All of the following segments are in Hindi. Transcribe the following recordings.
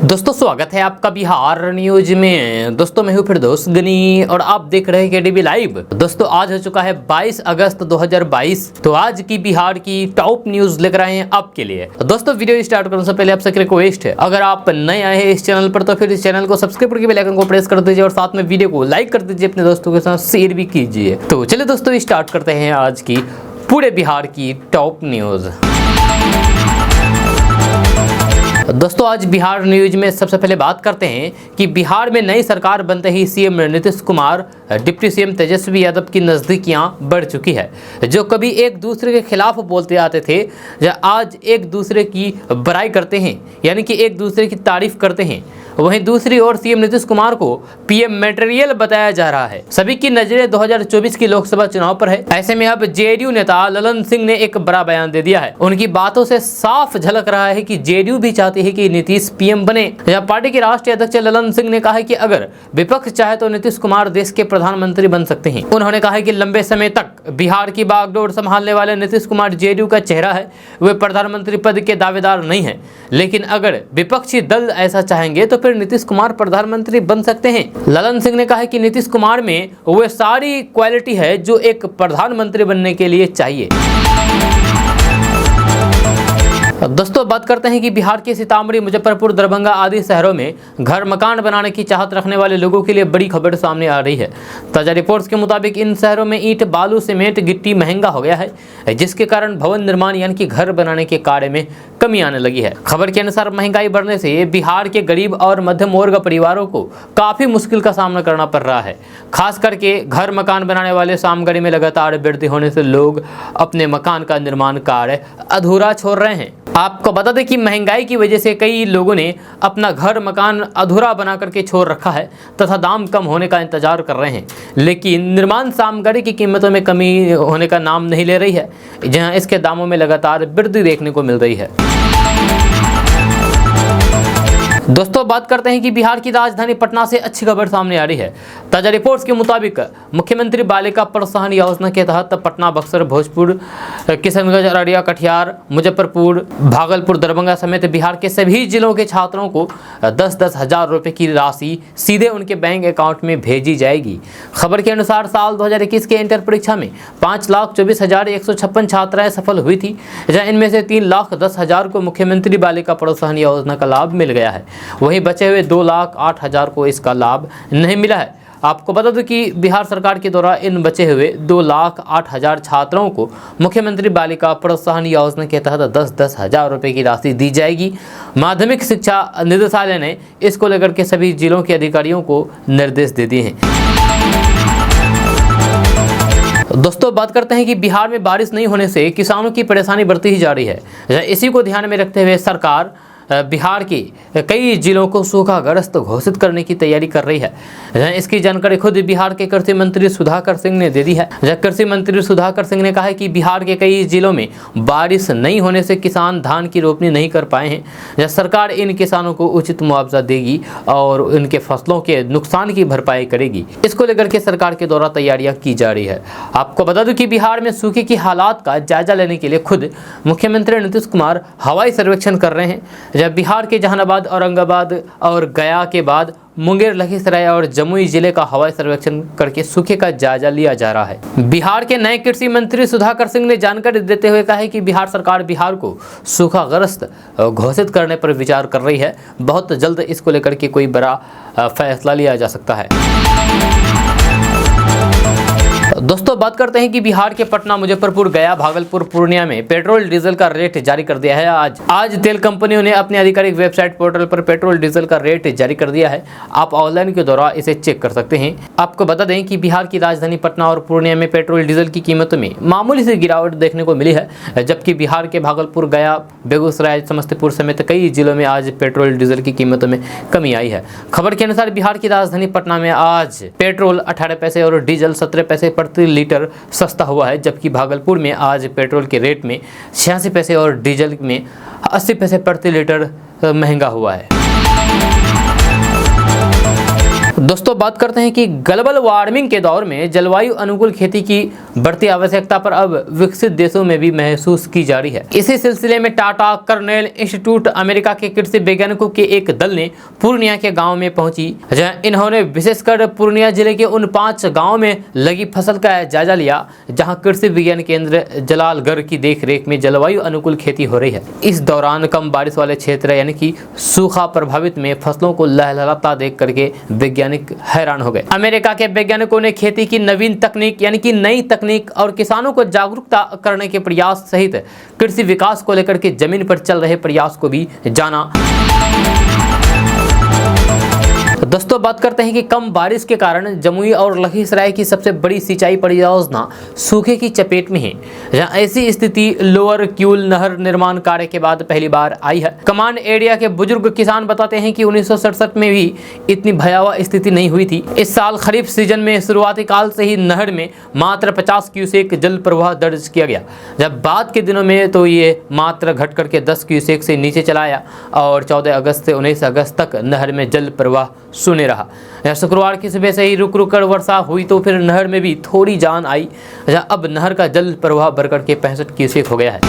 दोस्तों स्वागत है आपका बिहार न्यूज में। दोस्तों मैं हूं फिरदौस गनी और आप देख रहे हैं केडीबी लाइव। दोस्तों आज हो चुका है 22 अगस्त 2022। तो आज की बिहार की टॉप न्यूज लेकर आए हैं आपके लिए। दोस्तों वीडियो स्टार्ट करने से पहले आपसे रिक्वेस्ट है, अगर आप नए आए हैं इस चैनल पर तो फिर इस चैनल को सब्सक्राइब करके बेल आइकन को प्रेस कर दीजिए और साथ में वीडियो को लाइक कर दीजिए, अपने दोस्तों के साथ शेयर भी कीजिए। तो चलिए दोस्तों स्टार्ट करते हैं आज की पूरे बिहार की टॉप न्यूज। दोस्तों आज बिहार न्यूज में सबसे पहले बात करते हैं कि बिहार में नई सरकार बनते ही CM Nitish Kumar deputy CM Tejashwi Yadav की नज़दीकियां बढ़ चुकी है। जो कभी एक दूसरे के खिलाफ बोलते आते थे, आज एक दूसरे की बड़ाई करते हैं, यानी कि एक दूसरे की तारीफ करते हैं। वहीं दूसरी ओर सीएम नीतीश कुमार को पीएम मटेरियल बताया जा रहा है। सभी की नजरें 2024 की लोकसभा चुनाव पर है। ऐसे में अब जेडीयू नेता ललन सिंह ने एक बड़ा बयान दे दिया है। उनकी बातों से साफ झलक रहा है कि जेडीयू भी चाहती है कि नीतीश पीएम बने। पार्टी के राष्ट्रीय अध्यक्ष ललन सिंह ने कहा है कि अगर विपक्ष चाहे तो नीतीश कुमार देश के प्रधानमंत्री बन सकते हैं। उन्होंने कहा है कि लंबे समय तक बिहार की बागडोर संभालने वाले नीतीश कुमार जेडीयू का चेहरा है, वे प्रधानमंत्री पद के दावेदार नहीं है, लेकिन अगर विपक्षी दल ऐसा चाहेंगे तो फिर नीतीश कुमार प्रधानमंत्री बन सकते हैं। ललन सिंह ने कहा कि नीतीश कुमार में वो सारी क्वालिटी है जो एक प्रधानमंत्री बनने के लिए चाहिए। दोस्तों बात करते हैं कि बिहार के सीतामढ़ी, मुजफ्फरपुर, दरभंगा आदि शहरों में घर मकान बनाने की चाहत रखने वाले लोगों के लिए बड़ी खबर सामने आ रही है। ताजा रिपोर्ट्स के मुताबिक इन शहरों में ईंट, बालू, सीमेंट, गिट्टी महंगा हो गया है, जिसके कारण भवन निर्माण यानी कि घर बनाने के कार्य में कमी आने लगी है। खबर के अनुसार महंगाई बढ़ने से बिहार के गरीब और मध्यम वर्ग परिवारों को काफी मुश्किल का सामना करना पड़ रहा है। खास करके घर मकान बनाने वाले सामग्री में लगातार वृद्धि होने से लोग अपने मकान का निर्माण कार्य अधूरा छोड़ रहे हैं। आपको बता दें कि महंगाई की वजह से कई लोगों ने अपना घर मकान अधूरा बना करके छोड़ रखा है तथा दाम कम होने का इंतजार कर रहे हैं, लेकिन निर्माण सामग्री की कीमतों में कमी होने का नाम नहीं ले रही है, जहां इसके दामों में लगातार वृद्धि देखने को मिल रही है। दोस्तों बात करते हैं कि बिहार की राजधानी पटना से अच्छी खबर सामने आ रही है। ताजा रिपोर्ट्स के मुताबिक मुख्यमंत्री बालिका प्रोत्साहन योजना के तहत पटना, बक्सर, भोजपुर, किशनगंज, अररिया, कटिहार, मुजफ्फरपुर, भागलपुर, दरभंगा समेत बिहार के सभी जिलों के छात्रों को 10-10 हजार रुपये की राशि सीधे उनके बैंक अकाउंट में भेजी जाएगी। खबर के अनुसार साल 2021 के इंटर परीक्षा में 5,24,156 छात्राएं सफल हुई थी, जहाँ इनमें से 3,10,000 को मुख्यमंत्री बालिका प्रोत्साहन योजना का लाभ मिल गया है। वहीं बचे हुए 2,08,000 को इसका लाभ नहीं मिला है। आपको बता दूं कि बिहार सरकार के द्वारा इन बचे हुए 2,08,000 छात्रों को मुख्यमंत्री बालिका प्रोत्साहन योजना के तहत 10-10 हजार रुपये की राशि दी जाएगी। माध्यमिक शिक्षा निदेशालय ने इसको लेकर के सभी जिलों के अधिकारियों को निर्देश दे दिए हैं। दोस्तों बात करते हैं कि बिहार में बारिश नहीं होने से किसानों की परेशानी बढ़ती ही जा रही है। इसी को ध्यान में रखते हुए सरकार बिहार के कई जिलों को सूखाग्रस्त घोषित करने की तैयारी कर रही है। इसकी जानकारी खुद बिहार के कृषि मंत्री सुधाकर सिंह ने दे दी है। कृषि मंत्री सुधाकर सिंह ने कहा है कि बिहार के कई जिलों में बारिश नहीं होने से किसान धान की रोपनी नहीं कर पाए हैं। सरकार इन किसानों को उचित मुआवजा देगी और उनके फसलों के नुकसान की भरपाई करेगी। इसको लेकर के सरकार के द्वारा तैयारियां की जा रही है। आपको बता दूं कि बिहार में सूखे की हालात का जायजा लेने के लिए खुद मुख्यमंत्री नीतीश कुमार हवाई सर्वेक्षण कर रहे हैं। जब बिहार के जहानाबाद, औरंगाबाद और गया के बाद मुंगेर, लखीसराय और जमुई जिले का हवाई सर्वेक्षण करके सूखे का जायजा लिया जा रहा है। बिहार के नए कृषि मंत्री सुधाकर सिंह ने जानकारी देते हुए कहा है कि बिहार सरकार बिहार को सूखाग्रस्त घोषित करने पर विचार कर रही है। बहुत जल्द इसको लेकर के कोई बड़ा फैसला लिया जा सकता है। दोस्तों बात करते हैं कि बिहार के पटना, मुजफ्फरपुर, गया, भागलपुर, पूर्णिया में पेट्रोल डीजल का रेट जारी कर दिया है। आज तेल कंपनियों ने अपनी आधिकारिक वेबसाइट पोर्टल पर पेट्रोल डीजल का रेट जारी कर दिया है। आप ऑनलाइन के द्वारा इसे चेक कर सकते हैं। आपको बता दें कि बिहार की राजधानी पटना और पूर्णिया में पेट्रोल डीजल की कीमतों में मामूली सी गिरावट देखने को मिली है, जबकि बिहार के भागलपुर, गया, बेगूसराय, समस्तीपुर समेत कई जिलों में आज पेट्रोल डीजल की कीमतों में कमी आई है। खबर के अनुसार बिहार की राजधानी पटना में आज पेट्रोल 18 पैसे और डीजल 17 पैसे प्रति लीटर सस्ता हुआ है, जबकि भागलपुर में आज पेट्रोल के रेट में 86 पैसे और डीजल में 80 पैसे प्रति लीटर महंगा हुआ है। दोस्तों बात करते हैं कि ग्लोबल वार्मिंग के दौर में जलवायु अनुकूल खेती की बढ़ती आवश्यकता पर अब विकसित देशों में भी महसूस की जा रही है। इसी सिलसिले में टाटा कर्नेल इंस्टीट्यूट अमेरिका के कृषि वैज्ञानिकों के एक दल ने पूर्णिया के गांव में पहुंची, जहां इन्होंने विशेषकर पूर्णिया जिले के उन 5 गाँव में लगी फसल का जायजा लिया जहाँ कृषि विज्ञान केंद्र जलालगढ़ की देखरेख में जलवायु अनुकूल खेती हो रही है। इस दौरान कम बारिश वाले क्षेत्र यानी कि सूखा प्रभावित में फसलों को लहलहाता देख करके वैज्ञानिक हैरान हो गए। अमेरिका के वैज्ञानिकों ने खेती की नवीन तकनीक यानी कि नई तकनीक और किसानों को जागरूकता करने के प्रयास सहित कृषि विकास को लेकर के जमीन पर चल रहे प्रयास को भी जाना। दोस्तों बात करते हैं कि कम बारिश के कारण जमुई और लखीसराय की सबसे बड़ी सिंचाई परियोजना सूखे की चपेट में है, जहां ऐसी स्थिति लोअर क्यूल नहर निर्माण कार्य के बाद पहली बार आई है। कमांड एरिया के बुजुर्ग किसान बताते हैं कि 1967 में भी इतनी भयावह स्थिति नहीं हुई थी। इस साल खरीफ सीजन में शुरुआती काल से ही नहर में मात्र 50 क्यूसेक जल प्रवाह दर्ज किया गया, जब बाद के दिनों में तो ये मात्र घट करके 10 क्यूसेक से नीचे चला आया और 14 अगस्त से 19 अगस्त तक नहर में जल प्रवाह शून्य रहा। शुक्रवार की सुबह से ही रुक रुक कर वर्षा हुई तो फिर नहर में भी थोड़ी जान आई, जहां अब नहर का जल प्रवाह बढ़कर के 65 क्यूसेक हो गया है।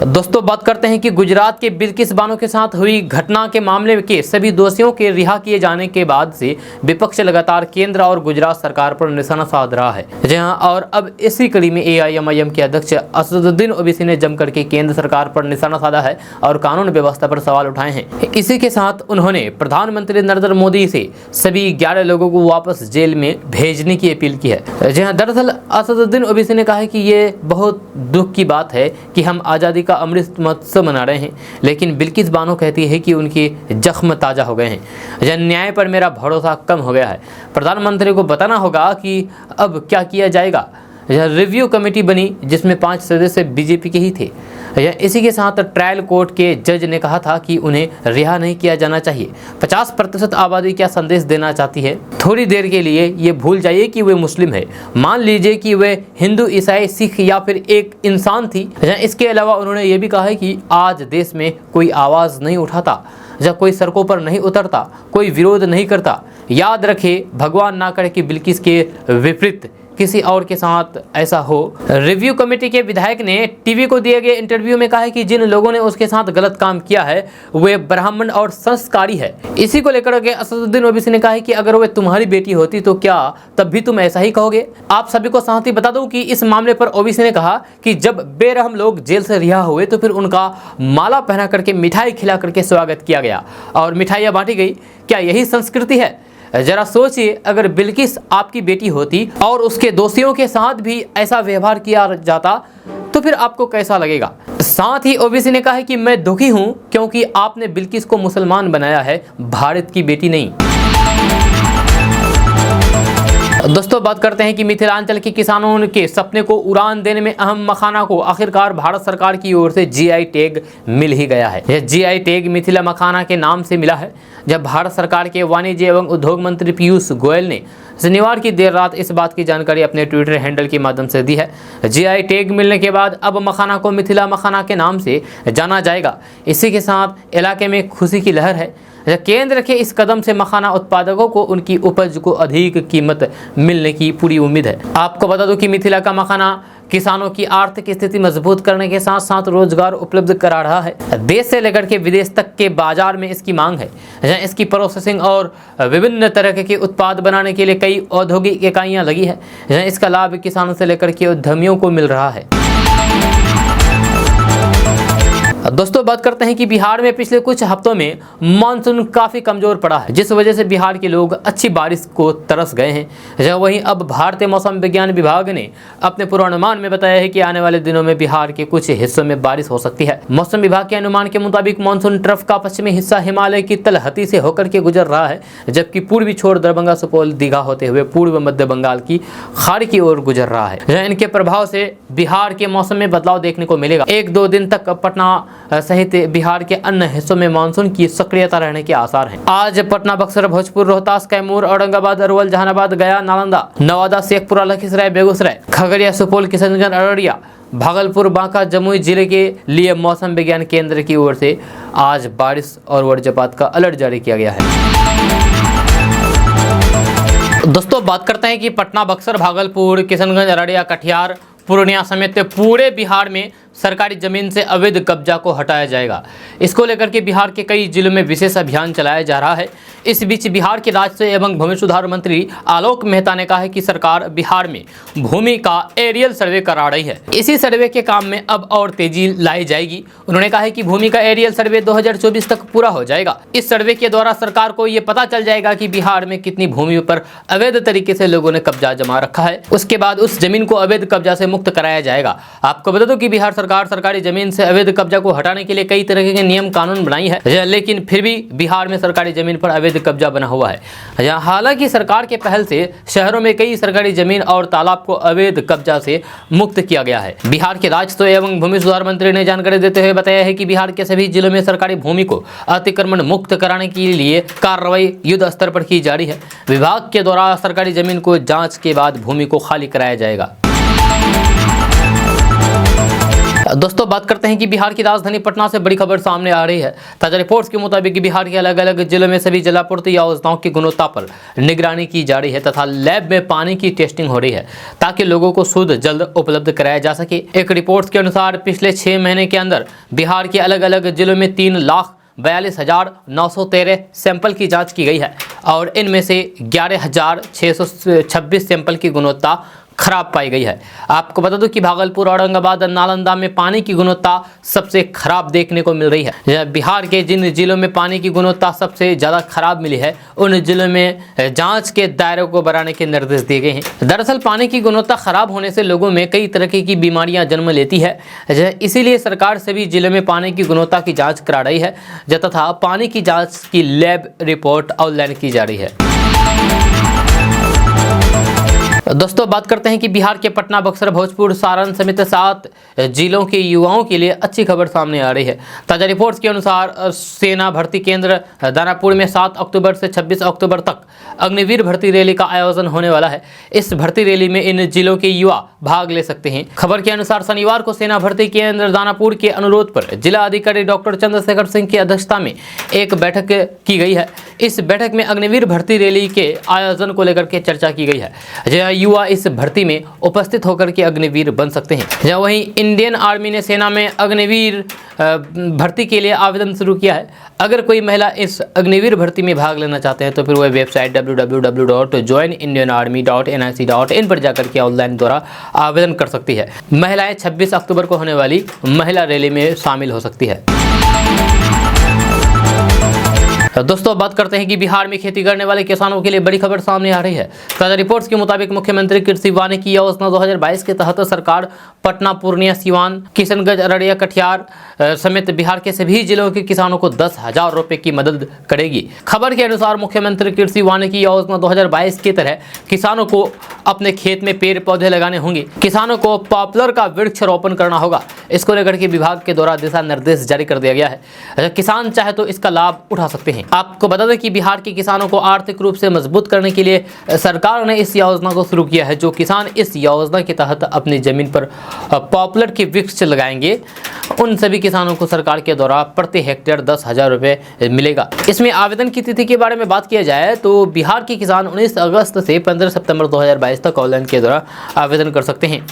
दोस्तों बात करते हैं कि गुजरात के बिल्किस बानो के साथ हुई घटना के मामले के सभी दोषियों के रिहा किए जाने के बाद से विपक्ष लगातार केंद्र और गुजरात सरकार पर निशाना साध रहा है। जहां और अब इसी कड़ी में AIMIM के अध्यक्ष असदुद्दीन ओवैसी ने जम करके केंद्र सरकार पर निशाना साधा है और कानून व्यवस्था पर सवाल उठाए हैं। इसी के साथ उन्होंने प्रधानमंत्री नरेंद्र मोदी से सभी 11 लोगों को वापस जेल में भेजने की अपील की है। जहाँ दरअसल असदुद्दीन ओवैसी ने कहा है कि ये बहुत दुख की बात है कि हम आज़ादी का अमृत महोत्सव मना रहे हैं, लेकिन बिल्किस बानो कहती है कि उनके जख्म ताज़ा हो गए हैं। जन न्याय पर मेरा भरोसा कम हो गया है। प्रधानमंत्री को बताना होगा कि अब क्या किया जाएगा। यह रिव्यू कमेटी बनी जिसमें 5 सदस्य बीजेपी के ही थे। इसी के साथ ट्रायल कोर्ट के जज ने कहा था कि उन्हें रिहा नहीं किया जाना चाहिए। 50% आबादी क्या संदेश देना चाहती है? थोड़ी देर के लिए ये भूल जाइए कि वे मुस्लिम है। मान लीजिए कि वे हिंदू, ईसाई, सिख या फिर एक इंसान थी। इसके अलावा उन्होंने ये भी कहा है कि आज देश में कोई आवाज़ नहीं उठाता, जब कोई सड़कों पर नहीं उतरता, कोई विरोध नहीं करता। याद रखे, भगवान ना करे कि बिल्किस के विपरीत किसी और के साथ ऐसा हो। रिव्यू कमेटी के विधायक ने टीवी को दिए गए इंटरव्यू में कहा है कि जिन लोगों ने उसके साथ गलत काम किया है वे ब्राह्मण और संस्कारी है। इसी को लेकर के असदुद्दीन ओवैसी ने कहा है कि अगर वे तुम्हारी बेटी होती तो क्या तब भी तुम ऐसा ही कहोगे? आप सभी को साथ ही बता दूं कि इस मामले पर ओवैसी ने कहा कि जब बेरहम लोग जेल से रिहा हुए तो फिर उनका माला पहना करके मिठाई खिला करके स्वागत किया गया और मिठाइयाँ बांटी गई। क्या यही संस्कृति है? जरा सोचिए, अगर बिल्किस आपकी बेटी होती और उसके दोषियों के साथ भी ऐसा व्यवहार किया जाता तो फिर आपको कैसा लगेगा? साथ ही ओवैसी ने कहा है कि मैं दुखी हूं क्योंकि आपने बिल्किस को मुसलमान बनाया है, भारत की बेटी नहीं। दोस्तों बात करते हैं कि मिथिलांचल के किसानों के सपने को उड़ान देने में अहम मखाना को आखिरकार भारत सरकार की ओर से GI टैग मिल ही गया है। यह GI टैग मिथिला मखाना के नाम से मिला है, जब भारत सरकार के वाणिज्य एवं उद्योग मंत्री पीयूष गोयल ने शनिवार की देर रात इस बात की जानकारी अपने ट्विटर हैंडल के माध्यम से दी है। GI टैग मिलने के बाद अब मखाना को मिथिला मखाना के नाम से जाना जाएगा। इसी के साथ इलाके में खुशी की लहर है। केंद्र के इस कदम से मखाना उत्पादकों को उनकी उपज को अधिक कीमत मिलने की पूरी उम्मीद है। आपको बता दूं कि मिथिला का मखाना किसानों की आर्थिक स्थिति मजबूत करने के साथ साथ रोजगार उपलब्ध करा रहा है। देश से लेकर के विदेश तक के बाजार में इसकी मांग है। जहां इसकी प्रोसेसिंग और विभिन्न तरह के उत्पाद बनाने के लिए कई औद्योगिक इकाइयां लगी है। जहां इसका लाभ किसानों से लेकर के उद्यमियों को मिल रहा है। दोस्तों बात करते हैं कि बिहार में पिछले कुछ हफ्तों में मानसून काफ़ी कमज़ोर पड़ा है, जिस वजह से बिहार के लोग अच्छी बारिश को तरस गए हैं। वहीं अब भारतीय मौसम विज्ञान विभाग ने अपने पूर्वानुमान में बताया है कि आने वाले दिनों में बिहार के कुछ हिस्सों में बारिश हो सकती है। मौसम विभाग के अनुमान के मुताबिक मानसून ट्रफ का पश्चिमी हिस्सा हिमालय की तलहटी से होकर के गुजर रहा है, जबकि पूर्वी छोर दरभंगा, सुपौल, दीघा होते हुए पूर्व मध्य बंगाल की खाड़ी की ओर गुजर रहा है। इनके प्रभाव से बिहार के मौसम में बदलाव देखने को मिलेगा। 1-2 दिन तक पटना सहित बिहार के अन्य हिस्सों में मानसून की सक्रियता रहने के आसार हैं। आज पटना, बक्सर, भोजपुर, रोहतास, कैमूर, औरंगाबाद, अरवल, जहानाबाद, गया, नालंदा, नवादा, शेखपुरा, लखीसराय, बेगूसराय, खगड़िया, सुपौल, किशनगंज, अररिया, भागलपुर, बांका, जमुई जिले के लिए मौसम विज्ञान केंद्र की ओर से आज बारिश और वज्रपात का अलर्ट जारी किया गया है। दोस्तों बात करते हैं कि पटना, बक्सर, भागलपुर, किशनगंज, अररिया, कटिहार, पूर्णिया समेत पूरे बिहार में सरकारी जमीन से अवैध कब्जा को हटाया जाएगा। इसको लेकर के बिहार के कई जिलों में विशेष अभियान चलाया जा रहा है। इस बीच बिहार के राज्य एवं भूमि सुधार मंत्री आलोक मेहता ने कहा है कि सरकार बिहार में भूमि का एरियल सर्वे करा रही है। इसी सर्वे के काम में अब और तेजी लाई जाएगी। उन्होंने कहा है कि भूमि का एरियल सर्वे 2024 तक पूरा हो जाएगा। इस सर्वे के द्वारा सरकार को ये पता चल जाएगा कि बिहार में कितनी भूमि पर अवैध तरीके से लोगों ने कब्जा जमा रखा है। उसके बाद उस जमीन को अवैध कब्जा से मुक्त कराया जाएगा। आपको बता दो कि बिहार सरकार सरकारी जमीन से अवैध कब्जा को हटाने के लिए कई तरह के नियम कानून बनाई है, लेकिन फिर भी बिहार में सरकारी जमीन पर अवैध कब्जा बना हुआ है। हालांकि सरकार के पहल से शहरों में कई सरकारी जमीन और तालाब को अवैध कब्जा से मुक्त किया गया है। बिहार के राजस्व एवं भूमि सुधार मंत्री ने जानकारी देते हुए बताया है कि बिहार के सभी जिलों में सरकारी भूमि को अतिक्रमण मुक्त कराने के लिए कार्रवाई युद्ध स्तर पर की जा रही है। विभाग के द्वारा सरकारी जमीन को जांच के बाद भूमि को खाली कराया जाएगा। दोस्तों बात करते हैं कि बिहार की राजधानी पटना से बड़ी खबर सामने आ रही है। ताजा रिपोर्ट्स के मुताबिक बिहार के अलग अलग जिलों में सभी जलापूर्ति योजनाओं की गुणवत्ता पर निगरानी की जा रही है तथा लैब में पानी की टेस्टिंग हो रही है ताकि लोगों को शुद्ध जल उपलब्ध कराया जा सके। एक रिपोर्ट के अनुसार पिछले 6 महीने के अंदर बिहार के अलग अलग जिलों में 3,42,913 सैंपल की जाँच की गई है और इनमें से 11,626 सैंपल की गुणवत्ता खराब पाई गई है। आपको बता दूं कि भागलपुर, औरंगाबाद, नालंदा में पानी की गुणवत्ता सबसे खराब देखने को मिल रही है। बिहार के जिन जिलों में पानी की गुणवत्ता सबसे ज़्यादा खराब मिली है उन जिलों में जांच के दायरे को बढ़ाने के निर्देश दिए गए हैं। दरअसल पानी की गुणवत्ता खराब होने से लोगों में कई तरह की बीमारियां जन्म लेती है। इसीलिए सरकार सभी जिलों में पानी की गुणवत्ता की जाँच करा रही है तथा पानी की जाँच की लैब रिपोर्ट ऑनलाइन की जा रही है। दोस्तों बात करते हैं कि बिहार के पटना, बक्सर, भोजपुर, सारण समेत 7 जिलों के युवाओं के लिए अच्छी खबर सामने आ रही है। ताजा रिपोर्ट्स के अनुसार सेना भर्ती केंद्र दानापुर में 7 अक्टूबर से 26 अक्टूबर तक अग्निवीर भर्ती रैली का आयोजन होने वाला है। इस भर्ती रैली में इन जिलों के युवा भाग ले सकते हैं। खबर के अनुसार शनिवार को सेना भर्ती केंद्र दानापुर के अनुरोध पर जिला अधिकारी डॉक्टर चंद्रशेखर सिंह की अध्यक्षता में एक बैठक की गई है। इस बैठक में अग्निवीर भर्ती रैली के आयोजन को लेकर के चर्चा की गई है। युवा इस भर्ती में उपस्थित होकर के अग्निवीर बन सकते हैं। जहाँ वहीं इंडियन आर्मी ने सेना में अग्निवीर भर्ती के लिए आवेदन शुरू किया है। अगर कोई महिला इस अग्निवीर भर्ती में भाग लेना चाहते हैं तो फिर वह वेबसाइट www.joinindianarmy.nic.in पर जाकर के ऑनलाइन द्वारा आवेदन कर सकती है। महिलाएं 26 अक्टूबर को होने वाली महिला रैली में शामिल हो सकती है। दोस्तों बात करते हैं कि बिहार में खेती करने वाले किसानों के लिए बड़ी खबर सामने आ रही है। ताजा रिपोर्ट्स के मुताबिक मुख्यमंत्री कृषि वानिकी योजना 2022 के तहत सरकार पटना, पूर्णिया, सीवान, किशनगंज, अररिया, कटिहार समेत बिहार के सभी जिलों के किसानों को 10,000 रुपए की मदद करेगी। खबर के अनुसार मुख्यमंत्री कृषि वानिकी योजना 2022 की तरह किसानों को अपने खेत में पेड़ पौधे लगाने होंगे। किसानों को पॉपुलर का वृक्षारोपण करना होगा। इसको लेकर के विभाग के द्वारा दिशा निर्देश जारी कर दिया गया है। किसान चाहे तो इसका लाभ उठा सकते हैं। आपको बता दें कि बिहार के किसानों को आर्थिक रूप से मजबूत करने के लिए सरकार ने इस योजना को शुरू किया है। जो किसान इस योजना के तहत अपनी जमीन पर पॉपुलर के वृक्ष लगाएंगे उन सभी किसानों को सरकार के द्वारा प्रति हेक्टेयर 10,000 रुपये मिलेगा। इसमें आवेदन की तिथि के बारे में बात किया जाए तो बिहार के किसान 19 अगस्त से 15 सितंबर 2022 तक ऑनलाइन के द्वारा आवेदन कर सकते हैं।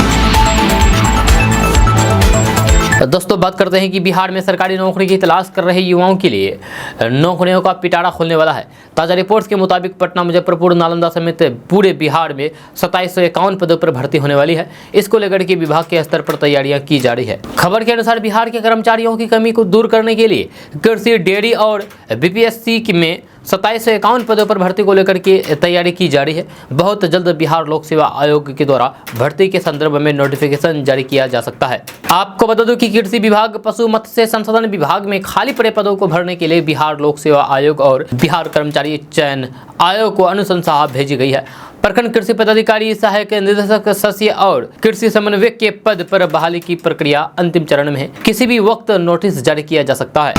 दोस्तों बात करते हैं कि बिहार में सरकारी नौकरी की तलाश कर रहे युवाओं के लिए नौकरियों का पिटारा खुलने वाला है। ताजा रिपोर्ट्स के मुताबिक पटना, मुजफ्फरपुर, नालंदा समेत पूरे बिहार में 2751 पदों पर भर्ती होने वाली है। इसको लेकर के विभाग के स्तर पर तैयारियां की जा रही है। खबर के अनुसार बिहार के कर्मचारियों की कमी को दूर करने के लिए कृषि, डेयरी और बीपीएससी में 2751 पदों पर भर्ती को लेकर के तैयारी की जा रही है। बहुत जल्द बिहार लोक सेवा आयोग के द्वारा भर्ती के संदर्भ में नोटिफिकेशन जारी किया जा सकता है। आपको बता दूं कि कृषि विभाग, पशु मत्स्य संसाधन विभाग में खाली पड़े पदों को भरने के लिए बिहार लोक सेवा आयोग और बिहार कर्मचारी चयन आयोग को अनुशंसा भेजी गई है। प्रखंड कृषि पदाधिकारी, सहायक निदेशक, शस्य और कृषि समन्वयक के पद पर बहाली की प्रक्रिया अंतिम चरण में है। किसी भी वक्त नोटिस जारी किया जा सकता है।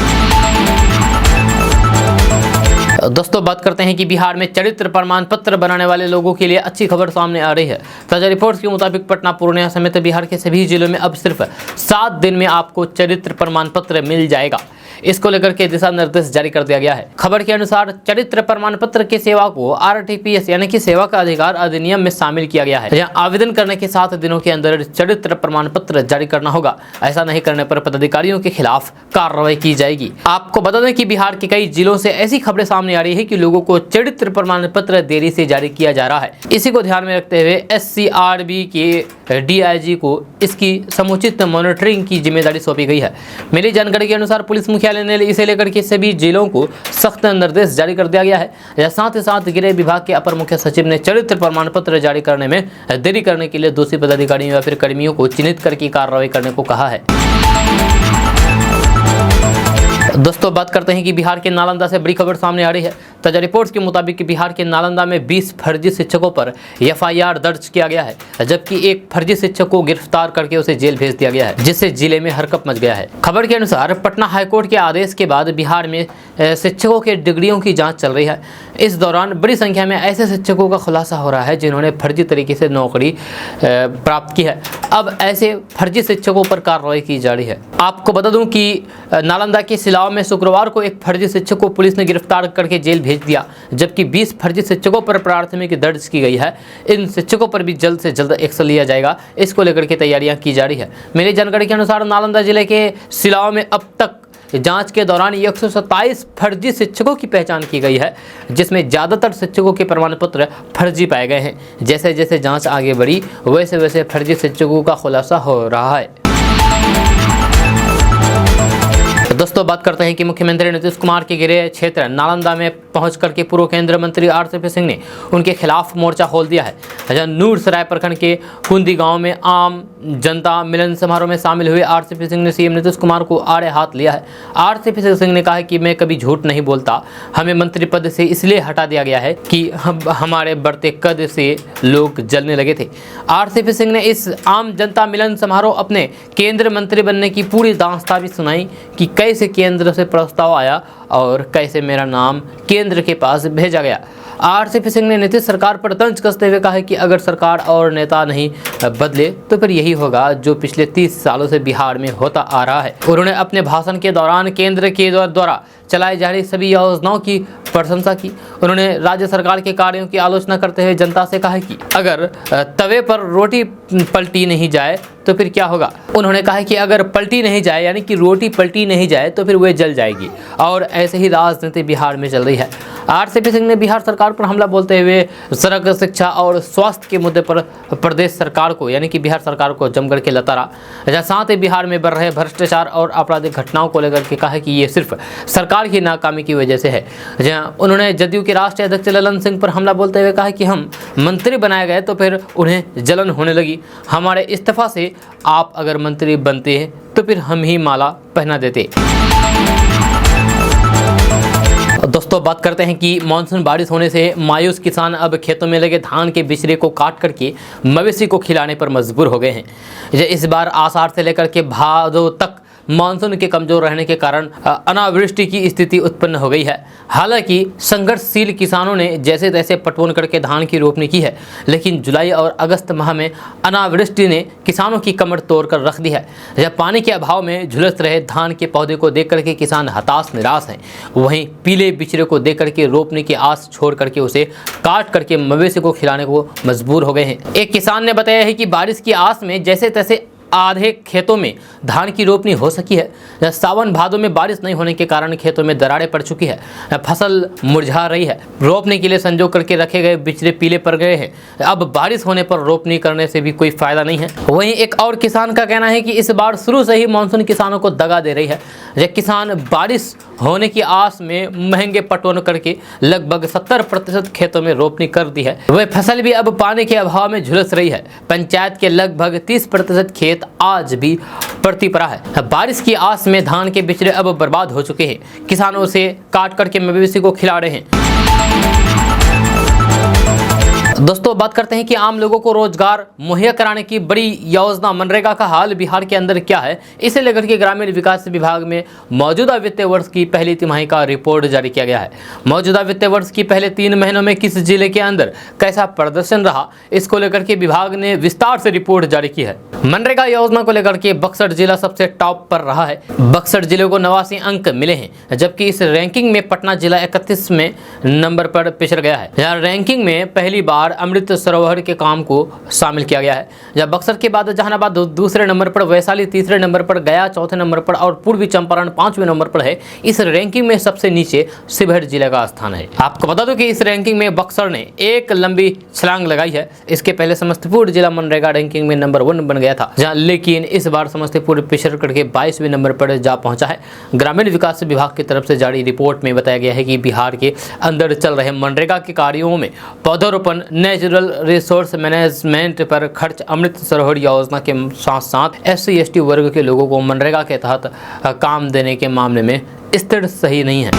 दोस्तों बात करते हैं कि बिहार में चरित्र प्रमाण पत्र बनाने वाले लोगों के लिए अच्छी खबर सामने आ रही है। ताजा रिपोर्ट्स के मुताबिक पटना, पूर्णिया समेत बिहार के सभी जिलों में अब सिर्फ 7 दिन में आपको चरित्र प्रमाण पत्र मिल जाएगा। इसको लेकर के दिशा निर्देश जारी कर दिया गया है। खबर के अनुसार चरित्र प्रमाण पत्र की सेवा को RTPS यानी कि सेवा का अधिकार अधिनियम में शामिल किया गया है, जहां आवेदन करने के 7 दिनों के अंदर चरित्र प्रमाण पत्र जारी करना होगा। ऐसा नहीं करने पर पदाधिकारियों के खिलाफ कार्रवाई की जाएगी। आपको बता दें कि बिहार के कई जिलों से ऐसी खबरें सामने आ रही है कि लोगों को चरित्र प्रमाण पत्र देरी से जारी किया जा रहा है। इसी को ध्यान में रखते हुए SCRB के DIG को इसकी समुचित मॉनिटरिंग की जिम्मेदारी सौंपी गई है। मिली जानकारी के अनुसार पुलिस मुख्यालय ने इसे लेकर के सभी जिलों को सख्त निर्देश जारी कर दिया गया है। साथ ही साथ गृह विभाग के अपर मुख्य सचिव ने चरित्र प्रमाण पत्र जारी करने में देरी करने के लिए दोषी पदाधिकारियों या फिर कर्मियों को चिन्हित करके कार्रवाई करने को कहा है। दोस्तों बात करते हैं कि बिहार के नालंदा से बड़ी खबर सामने आ रही है। ताजा रिपोर्ट्स के मुताबिक बिहार के नालंदा में 20 फर्जी शिक्षकों पर FIR दर्ज किया गया है, जबकि एक फर्जी शिक्षक को गिरफ्तार करके उसे जेल भेज दिया गया है, जिससे जिले में हरकंप मच गया है। खबर के अनुसार पटना हाईकोर्ट के आदेश के बाद बिहार में शिक्षकों के डिग्रियों की जाँच चल रही है। इस दौरान बड़ी संख्या में ऐसे शिक्षकों का खुलासा हो रहा है जिन्होंने फर्जी तरीके से नौकरी प्राप्त की है। अब ऐसे फर्जी शिक्षकों पर कार्रवाई की जा रही है। आपको बता दूं कि नालंदा के सिलाव में शुक्रवार को एक फर्जी शिक्षक को पुलिस ने गिरफ्तार करके जेल भेज दिया, जबकि 20 फर्जी शिक्षकों पर प्राथमिकी दर्ज की गई है। इन शिक्षकों पर भी जल्द से जल्द एक्शन लिया जाएगा। इसको लेकर के तैयारियां की जा रही है। मेरी जानकारी के अनुसार नालंदा जिले के सिलाव में अब तक जांच के दौरान 127 फर्जी शिक्षकों की पहचान की गई है, जिसमें ज़्यादातर शिक्षकों के प्रमाण पत्र फर्जी पाए गए हैं। जैसे जैसे जांच आगे बढ़ी वैसे वैसे फर्जी शिक्षकों का खुलासा हो रहा है। दोस्तों बात करते हैं कि मुख्यमंत्री नीतीश कुमार के गृह क्षेत्र नालंदा में पहुंच करके पूर्व केंद्रीय मंत्री RCP सिंह ने उनके खिलाफ मोर्चा खोल दिया है। जहां नूरसराय प्रखंड के कुंदी गांव में आम जनता मिलन समारोह में शामिल हुए RCP सिंह ने CM नीतीश कुमार को आड़े हाथ लिया है। RCP सिंह ने कहा है कि मैं कभी झूठ नहीं बोलता, हमें मंत्री पद से इसलिए हटा दिया गया है कि हमारे बढ़ते कद से लोग जलने लगे थे। RCP सिंह ने इस आम जनता मिलन समारोह अपने केंद्रीय मंत्री बनने की पूरी दास्तां भी सुनाई कि कैसे केंद्र से प्रस्ताव आया और कैसे मेरा नाम केंद्र के पास भेजा गया। RCP सिंह ने नीतीश सरकार पर तंज कसते हुए कहा कि अगर सरकार और नेता नहीं बदले तो फिर यही होगा जो पिछले 30 सालों से बिहार में होता आ रहा है। उन्होंने अपने भाषण के दौरान केंद्र के द्वारा चलाई जा रही सभी योजनाओं की प्रशंसा की। उन्होंने राज्य सरकार के कार्यों की आलोचना करते हुए जनता से कहा कि अगर तवे पर रोटी पलटी नहीं जाए तो फिर क्या होगा। उन्होंने कहा कि अगर पलटी नहीं जाए यानी कि रोटी पलटी नहीं जाए तो फिर वह जल जाएगी, और ऐसे ही राजनीति बिहार में चल रही है। RCP सिंह ने बिहार सरकार पर हमला बोलते हुए सड़क, शिक्षा और स्वास्थ्य के मुद्दे पर प्रदेश सरकार को यानी कि बिहार सरकार को जमकर के लताड़ा। साथ ही बिहार में बढ़ रहे भ्रष्टाचार और आपराधिक घटनाओं को लेकर के कहा कि ये सिर्फ सरकार की नाकामी की वजह से है। जहाँ उन्होंने जदयू के राष्ट्रीय अध्यक्ष ललन सिंह पर हमला बोलते हुए कहा कि हम मंत्री बनाए गए तो फिर उन्हें जलन होने लगी। हमारे इस्तीफा से आप अगर मंत्री बनते हैं तो फिर हम ही माला पहना देते। दोस्तों बात करते हैं कि मानसून बारिश होने से मायूस किसान अब खेतों में लगे धान के बिचड़े को काट करके मवेशी को खिलाने पर मजबूर हो गए हैं। इस बार आषाढ़ से लेकर के भादों तक मानसून के कमजोर रहने के कारण अनावृष्टि की स्थिति उत्पन्न हो गई है। हालांकि संघर्षशील किसानों ने जैसे तैसे पटवन करके धान की रोपनी की है, लेकिन जुलाई और अगस्त माह में अनावृष्टि ने किसानों की कमर तोड़ कर रख दी है। जब पानी के अभाव में झुलस रहे धान के पौधे को देख करके किसान हताश निराश हैं, वहीं पीले बिचड़े को देख करके रोपने की आस छोड़ करके उसे काट करके मवेशी को खिलाने को मजबूर हो गए हैं। एक किसान ने बताया है कि बारिश की आस में जैसे तैसे आधे खेतों में धान की रोपनी हो सकी है। सावन भादों में बारिश नहीं होने के कारण खेतों में दरारें पड़ चुकी है, फसल मुरझा रही है, रोपने के लिए संजो करके रखे गए बिचड़े पीले पड़ गए हैं। अब बारिश होने पर रोपनी करने से भी कोई फायदा नहीं है। वहीं एक और किसान का कहना है कि इस बार शुरू से ही मानसून किसानों को दगा दे रही है। जब किसान बारिश होने की आस में महंगे पटवन करके लगभग 70% खेतों में रोपनी कर दी है, वह फसल भी अब पानी के अभाव में झुलस रही है। पंचायत के लगभग 30% खेत आज भी पड़ती पड़ा है। बारिश की आस में धान के बिचड़े अब बर्बाद हो चुके हैं। किसानों से काट करके मवेशी को खिला रहे हैं। दोस्तों बात करते हैं कि आम लोगों को रोजगार मुहैया कराने की बड़ी योजना मनरेगा का हाल बिहार के अंदर क्या है, इसे लेकर के ग्रामीण विकास विभाग में मौजूदा वित्तीय वर्ष की पहली तिमाही का रिपोर्ट जारी किया गया है। मौजूदा वित्तीय वर्ष की पहले 3 महीनों में किस जिले के अंदर कैसा प्रदर्शन रहा, इसको लेकर के विभाग ने विस्तार से रिपोर्ट जारी की है। मनरेगा योजना को लेकर के बक्सर जिला सबसे टॉप पर रहा है। बक्सर जिले को 89 अंक मिले हैं, जबकि इस रैंकिंग में पटना जिला 31वें नंबर पर पिछड़ गया है। यहाँ रैंकिंग में पहली बार अमृत सरोवर के काम को शामिल किया गया है। जब बक्सर के बाद जहानाबाद दूसरे नंबर पर, वैशाली तीसरे नंबर पर, गया चौथे नंबर पर और पूर्वी चंपारण 5वें नंबर पर है। इस रैंकिंग में सबसे नीचे शिवहर जिले का स्थान है। आपको बता दूं कि इस रैंकिंग में बक्सर ने एक लंबी छलांग लगाई है। इसके पहले समस्तीपुर जिला मनरेगा रैंकिंग में नंबर 1 बन गया था, लेकिन इस बार समस्तीपुर पिछड़ करके 22वें नंबर पर जा पहुंचा है। ग्रामीण विकास विभाग की तरफ से जारी रिपोर्ट में बताया गया है कि बिहार के अंदर चल रहे मनरेगा के कार्यों में पौधारोपण, नेचुरल रिसोर्स मैनेजमेंट पर खर्च, अमृत सरोवर योजना के साथ साथ SC/ST वर्ग के लोगों को मनरेगा के तहत काम देने के मामले में स्थिति सही नहीं है।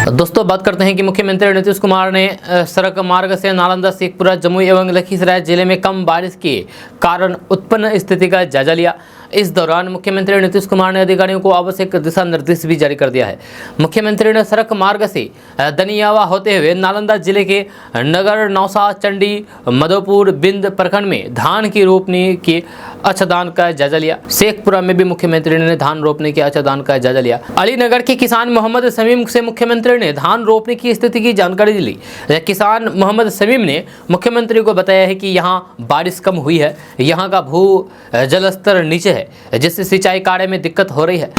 दोस्तों बात करते हैं कि मुख्यमंत्री नीतीश कुमार ने सड़क मार्ग से नालंदा, शेखपुरा, जमुई एवं लखीसराय जिले में कम बारिश के कारण उत्पन्न स्थिति का जायजा लिया। इस दौरान मुख्यमंत्री नीतीश कुमार ने अधिकारियों को आवश्यक दिशा निर्देश भी जारी कर दिया है। मुख्यमंत्री ने सड़क मार्ग से दनियावा होते हुए नालंदा जिले के नगर, नौसा, चंडी, मधोपुर, बिंद प्रखंड में धान की रोपनी के अच्छादान का जायजा लिया। शेखपुरा में भी मुख्यमंत्री ने धान रोपने के अच्छादान का जायजा लिया। अलीनगर के किसान मोहम्मद शमीम से मुख्यमंत्री ने धान रोपने की स्थिति की जानकारी ली। किसान मोहम्मद शमीम ने मुख्यमंत्री को बताया है कि यहाँ बारिश कम हुई है, यहाँ का भू जल स्तर नीचे है, जिससे सिंचाई कार्य में दिक्कत हो रही है।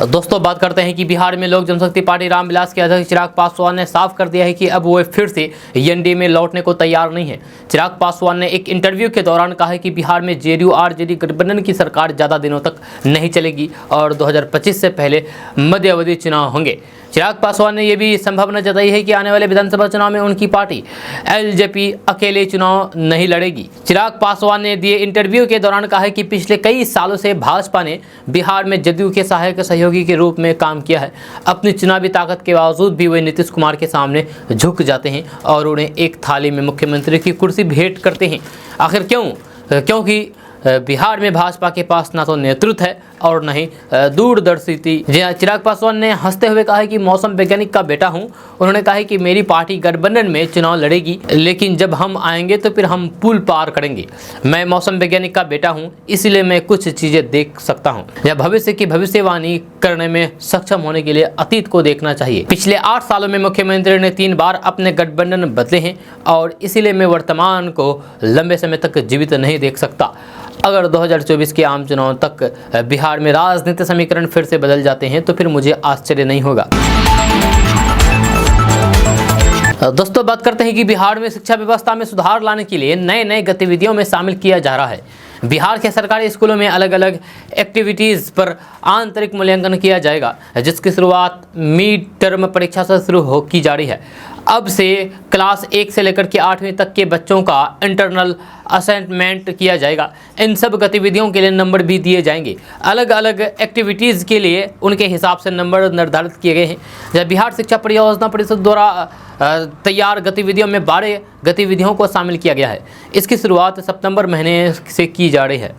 दोस्तों बात करते हैं कि बिहार में लोक जनशक्ति पार्टी रामविलास के अध्यक्ष चिराग पासवान ने साफ कर दिया है कि अब वो फिर से एनडीए में लौटने को तैयार नहीं है। चिराग पासवान ने एक इंटरव्यू के दौरान कहा है कि बिहार में JDU-RJD गठबंधन की सरकार ज़्यादा दिनों तक नहीं चलेगी और 2025 से पहले मध्यावधि चुनाव होंगे। चिराग पासवान ने यह भी संभावना जताई है कि आने वाले विधानसभा चुनाव में उनकी पार्टी LJP अकेले चुनाव नहीं लड़ेगी। चिराग पासवान ने दिए इंटरव्यू के दौरान कहा है कि पिछले कई सालों से भाजपा ने बिहार में जदयू के सहायक सहयोगी के रूप में काम किया है। अपनी चुनावी ताकत के बावजूद भी वे नीतीश कुमार के सामने झुक जाते हैं और उन्हें एक थाली में मुख्यमंत्री की कुर्सी भेंट करते हैं। आखिर क्यों? क्योंकि बिहार में भाजपा के पास ना तो नेतृत्व है और न ही दूरदर्शिता। जी हाँ, चिराग पासवान ने हंसते हुए कहा है कि मौसम वैज्ञानिक का बेटा हूं। उन्होंने कहा है कि मेरी पार्टी गठबंधन में चुनाव लड़ेगी, लेकिन जब हम आएंगे तो फिर हम पुल पार करेंगे। मैं मौसम वैज्ञानिक का बेटा हूं, इसलिए मैं कुछ चीज़ें देख सकता हूं। या भविष्य की भविष्यवाणी करने में सक्षम होने के लिए अतीत को देखना चाहिए। पिछले 8 सालों में मुख्यमंत्री ने 3 बार अपने गठबंधन बदले हैं और इसीलिए मैं वर्तमान को लंबे समय तक जीवित नहीं देख सकता। अगर 2024 के आम चुनाव तक बिहार में राजनीतिक समीकरण फिर से बदल जाते हैं तो फिर मुझे आश्चर्य नहीं होगा। दोस्तों बात करते हैं कि बिहार में शिक्षा व्यवस्था में सुधार लाने के लिए नए गतिविधियों में शामिल किया जा रहा है। बिहार के सरकारी स्कूलों में अलग अलग एक्टिविटीज़ पर आंतरिक मूल्यांकन किया जाएगा, जिसकी शुरुआत मिड टर्म परीक्षा से शुरू की जा रही है। अब से क्लास 1 से लेकर के 8वीं तक के बच्चों का इंटरनल असेसमेंट किया जाएगा। इन सब गतिविधियों के लिए नंबर भी दिए जाएंगे। अलग अलग एक्टिविटीज़ के लिए उनके हिसाब से नंबर निर्धारित किए गए हैं। जब बिहार शिक्षा परियोजना परिषद द्वारा तैयार गतिविधियों में 12 गतिविधियों को शामिल किया गया है। इसकी शुरुआत सितंबर महीने से की जा रही है।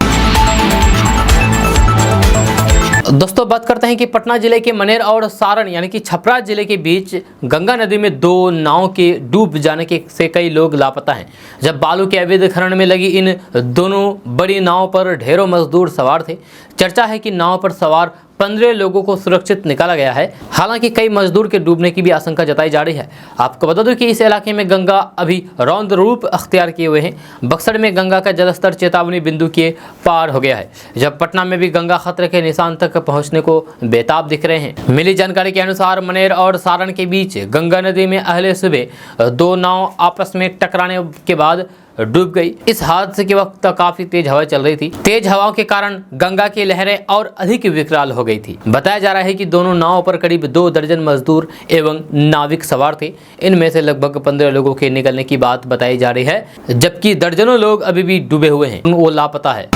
दोस्तों बात करते हैं कि पटना जिले के मनेर और सारण यानी कि छपरा जिले के बीच गंगा नदी में 2 नाव के डूब जाने के से कई लोग लापता हैं। जब बालू के अवैध खनन में लगी इन दोनों बड़ी नाव पर ढेरों मजदूर सवार थे। चर्चा है कि नाव पर सवार 15 लोगों को सुरक्षित निकाला गया है। हालांकि कई मजदूर के डूबने की भी आशंका जताई जा रही है। आपको बता दूं कि इस इलाके में गंगा अभी रौद्र रूप अख्तियार किए हुए हैं। बक्सर में गंगा का जलस्तर चेतावनी बिंदु के पार हो गया है, जब पटना में भी गंगा खतरे के निशान तक पहुंचने को बेताब दिख रहे हैं। मिली जानकारी के अनुसार मनेर और सारण के बीच गंगा नदी में अहले सुबह 2 नाव आपस में टकराने के बाद डूब गई। इस हादसे के वक्त काफी तेज हवा चल रही थी। तेज हवाओं के कारण गंगा की लहरें और अधिक विकराल हो गई थी। बताया जा रहा है कि दोनों नावों पर करीब 2 दर्जन मजदूर एवं नाविक सवार थे। इनमें से लगभग 15 लोगों के निकलने की बात बताई जा रही है, जबकि दर्जनों लोग अभी भी डूबे हुए हैं, वो लापता है।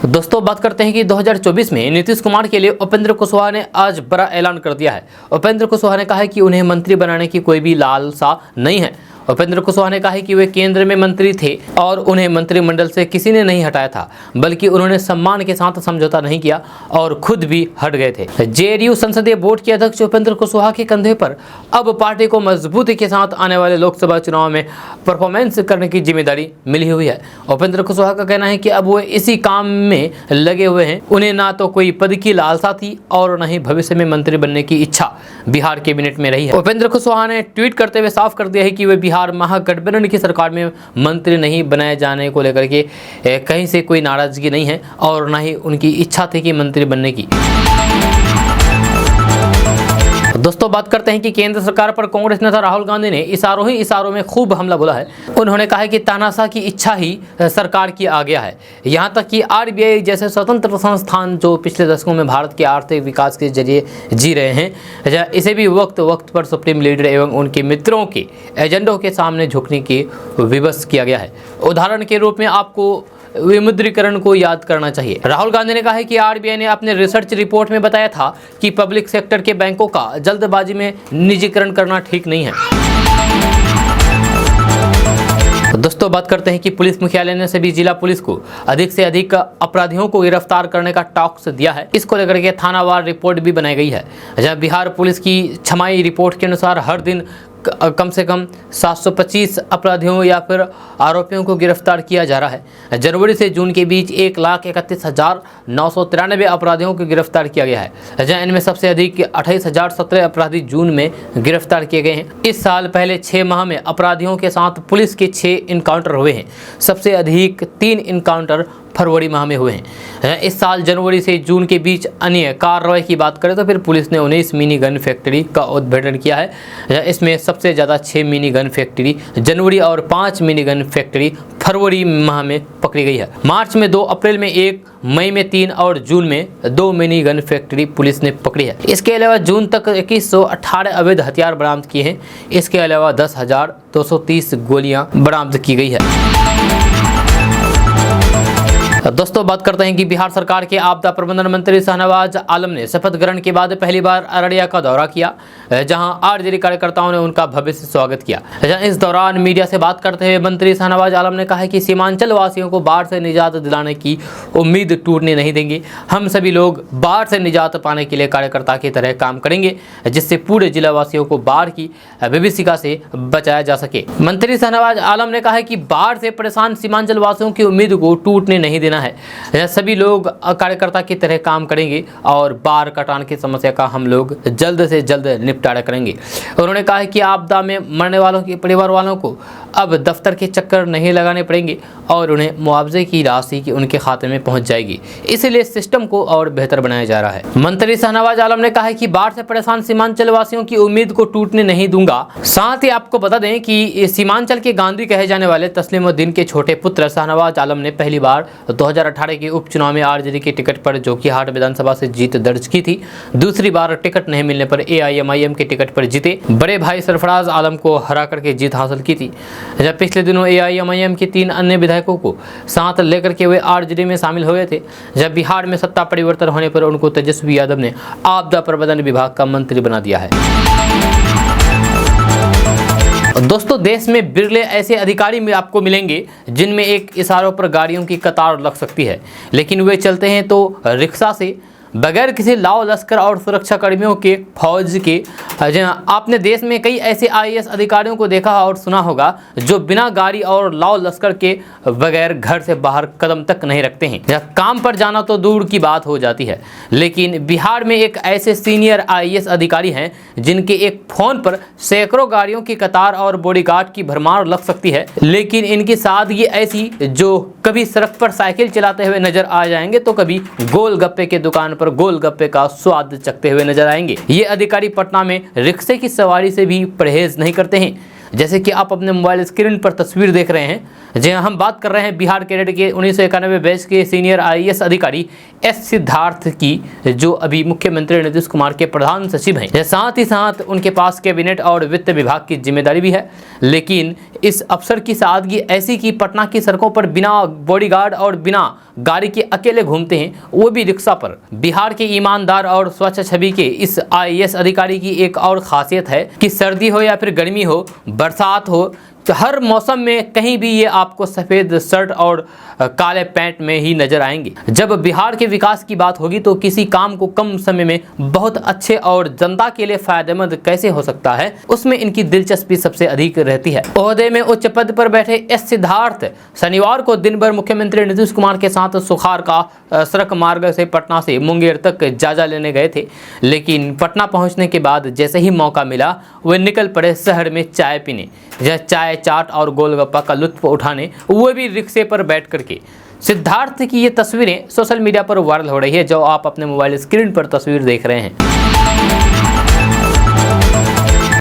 दोस्तों बात करते हैं कि 2024 में नीतीश कुमार के लिए उपेंद्र कुशवाहा ने आज बड़ा ऐलान कर दिया है। उपेंद्र कुशवाहा ने कहा है कि उन्हें मंत्री बनाने की कोई भी लालसा नहीं है। उपेंद्र कुशवाहा ने कहा है कि वे केंद्र में मंत्री थे और उन्हें मंत्रिमंडल से किसी ने नहीं हटाया था, बल्कि उन्होंने सम्मान के साथ समझौता नहीं किया और खुद भी हट गए थे। जेडीयू संसदीय बोर्ड के अध्यक्ष उपेंद्र कुशवाहा के कंधे पर अब पार्टी को मजबूती के साथ आने वाले लोकसभा चुनाव में परफॉर्मेंस करने की जिम्मेदारी मिली हुई है। उपेंद्र कुशवाहा का कहना है कि अब वो इसी काम में लगे हुए हैं। उन्हें ना तो कोई पद की लालसा थी और न ही भविष्य में मंत्री बनने की इच्छा बिहार कैबिनेट में रही है। उपेंद्र कुशवाहा ने ट्वीट करते हुए साफ कर दिया है कि वे बिहार महागठबंधन की सरकार में मंत्री नहीं बनाए जाने को लेकर के कहीं से कोई नाराजगी नहीं है और न ही उनकी इच्छा थी कि मंत्री बनने की। दोस्तों बात करते हैं कि केंद्र सरकार पर कांग्रेस नेता राहुल गांधी ने इशारों में खूब हमला बोला है। उन्होंने कहा है कि तानाशाह की इच्छा ही सरकार की आ गया है। यहां तक कि आरबीआई जैसे स्वतंत्र संस्थान जो पिछले दशकों में भारत के आर्थिक विकास के जरिए जी रहे हैं, इसे भी वक्त वक्त पर सुप्रीम लीडर एवं उनके मित्रों के एजेंडों के सामने झुकने की विवश किया गया है। उदाहरण के रूप में आपको विमुद्रीकरण को याद करना चाहिए। राहुल गांधी ने कहा है कि आरबीआई ने अपने रिसर्च रिपोर्ट में बताया था कि पब्लिक सेक्टर के बैंकों का जल्दबाजी में निजीकरण करना ठीक नहीं है। दोस्तों बात करते हैं कि पुलिस मुख्यालय ने सभी जिला पुलिस को अधिक से अधिक अपराधियों को गिरफ्तार करने का टॉक्स दिया है। इसको लेकर के थानावार रिपोर्ट भी बनाई गई है। जहां बिहार पुलिस की छमाही रिपोर्ट के अनुसार हर दिन कम से कम 725 अपराधियों या फिर आरोपियों को गिरफ्तार किया जा रहा है। जनवरी से जून के बीच 1,31,993 अपराधियों को गिरफ्तार किया गया है, जहां इनमें सबसे अधिक 28,017 अपराधी जून में गिरफ्तार किए गए हैं। इस साल पहले 6 माह में अपराधियों के साथ पुलिस के 6 इनकाउंटर हुए हैं। सबसे अधिक 3 इनकाउंटर फरवरी माह में हुए हैं। इस साल जनवरी से जून के बीच अन्य कार्रवाई की बात करें तो फिर पुलिस ने 19 मिनी गन फैक्ट्री का उद्भेदन किया है। इसमें सबसे ज़्यादा 6 मिनी गन फैक्ट्री जनवरी और 5 मिनी गन फैक्ट्री फरवरी माह में पकड़ी गई है। मार्च में 2, अप्रैल में 1, मई में 3 और जून में 2 मिनी गन फैक्ट्री पुलिस ने पकड़ी है। इसके अलावा जून तक 2118 अवैध हथियार बरामद किए हैं। इसके अलावा 10,230 गोलियां बरामद की गई है। दोस्तों बात करते हैं कि बिहार सरकार के आपदा प्रबंधन मंत्री शाहनवाज आलम ने शपथ ग्रहण के बाद पहली बार अररिया का दौरा किया, जहां आरजेडी कार्यकर्ताओं ने उनका भव्य से स्वागत किया। इस दौरान मीडिया से बात करते हुए मंत्री शाहनवाज आलम ने कहा कि सीमांचल वासियों को बाढ़ से निजात दिलाने की उम्मीद टूटने नहीं देंगे। हम सभी लोग बाढ़ से निजात पाने के लिए कार्यकर्ता की तरह काम करेंगे, जिससे पूरे जिला वासियों को बाढ़ की विभीषिका से बचाया जा सके। मंत्री शाहनवाज आलम ने कहा कि बाढ़ से परेशान सीमांचल वासियों की उम्मीद को टूटने नहीं देना है। सभी लोग कार्यकर्ता की तरह काम करेंगे और बाढ़ कटान की समस्या का हम लोग जल्द से जल्द निपटारा करेंगे। उन्होंने कहा कि आपदा में मरने वालों के परिवार वालों को अब दफ्तर के चक्कर नहीं लगाने पड़ेंगे और उन्हें मुआवजे की राशि की उनके खाते में पहुंच जाएगी। इसलिए सिस्टम को और बेहतर बनाया जा रहा है। मंत्री शाहनवाज आलम ने कहा है कि बाढ़ से परेशान सीमांचल वासियों की उम्मीद को टूटने नहीं दूंगा। साथ ही आपको बता दें कि सीमांचल के गांधी कहे जाने वाले तस्लीमुद्दीन के छोटे पुत्र शाहनवाज आलम ने पहली बार 2018 के उपचुनाव में आरजेडी के टिकट पर जोकीहाट विधानसभा से जीत दर्ज की थी। दूसरी बार टिकट नहीं मिलने पर एआईएमआईएम के टिकट पर जीते बड़े भाई सरफराज आलम को हरा करके जीत हासिल की थी। जब पिछले दिनों एआईएमआईएम के 3 अन्य विधायकों को साथ लेकर के वे आरजेडी में शामिल हुए थे। जब बिहार में सत्ता परिवर्तन होने पर उनको तेजस्वी यादव ने आपदा प्रबंधन विभाग का मंत्री बना दिया है। दोस्तों देश में बिरले ऐसे अधिकारी में आपको मिलेंगे जिनमें एक इशारों पर गाड़ियों की कतार लग सकती है, लेकिन वे चलते हैं तो रिक्शा से, बगैर किसी लाव लश्कर और सुरक्षा कर्मियों के, फौज के। आपने देश में कई ऐसे आईएएस अधिकारियों को देखा और सुना होगा जो बिना गाड़ी और लाव लश्कर के बगैर घर से बाहर कदम तक नहीं रखते हैं। काम पर जाना तो दूर की बात हो जाती है, लेकिन बिहार में एक ऐसे सीनियर आईएएस अधिकारी हैं जिनके एक फोन पर सैकड़ों गाड़ियों की कतार और बॉडीगार्ड की भरमार लग सकती है, लेकिन इनकी सादगी ऐसी जो कभी सड़क पर साइकिल चलाते हुए नजर आ जाएंगे तो कभी गोलगप्पे के दुकान पर गोलगप्पे का स्वाद चखते हुए नजर आएंगे। ये अधिकारी पटना में रिक्शे की सवारी से भी परहेज नहीं करते हैं। जैसे कि आप अपने मोबाइल स्क्रीन पर तस्वीर देख रहे हैं, जी हम बात कर रहे हैं बिहार कैडेट के 1991 बैच के सीनियर आईएएस अधिकारी एस सिद्धार्थ की, जो अभी मुख्यमंत्री नीतीश कुमार के प्रधान सचिव हैं। साथ ही साथ उनके पास कैबिनेट और वित्त विभाग की जिम्मेदारी भी है, लेकिन इस अफसर की सादगी ऐसी कि पटना की सड़कों पर बिना बॉडीगार्ड और बिना गाड़ी के अकेले घूमते हैं, वो भी रिक्शा पर। बिहार के ईमानदार और स्वच्छ छवि के इस IAS अधिकारी की एक और खासियत है कि सर्दी हो या फिर गर्मी हो, बरसात हो, हर मौसम में कहीं भी ये आपको सफ़ेद शर्ट और काले पैंट में ही नजर आएंगे। जब बिहार के विकास की बात होगी तो किसी काम को कम समय में बहुत अच्छे और जनता के लिए फायदेमंद कैसे हो सकता है, उसमें इनकी दिलचस्पी सबसे अधिक रहती है। ओहदे में उच्च पद पर बैठे S सिद्धार्थ शनिवार को दिन भर मुख्यमंत्री नीतीश कुमार के साथ सुखार का सड़क मार्ग से पटना से मुंगेर तक जायजा लेने गए थे, लेकिन पटना पहुंचने के बाद जैसे ही मौका मिला वे निकल पड़े शहर में चाय पीने, या चाय चाट और गोलगप्पा का लुत्फ उठाने, वो भी रिक्शे पर बैठ करके। सिद्धार्थ की ये तस्वीरें सोशल मीडिया पर वायरल हो रही है, जो आप अपने मोबाइल स्क्रीन पर तस्वीर देख रहे हैं।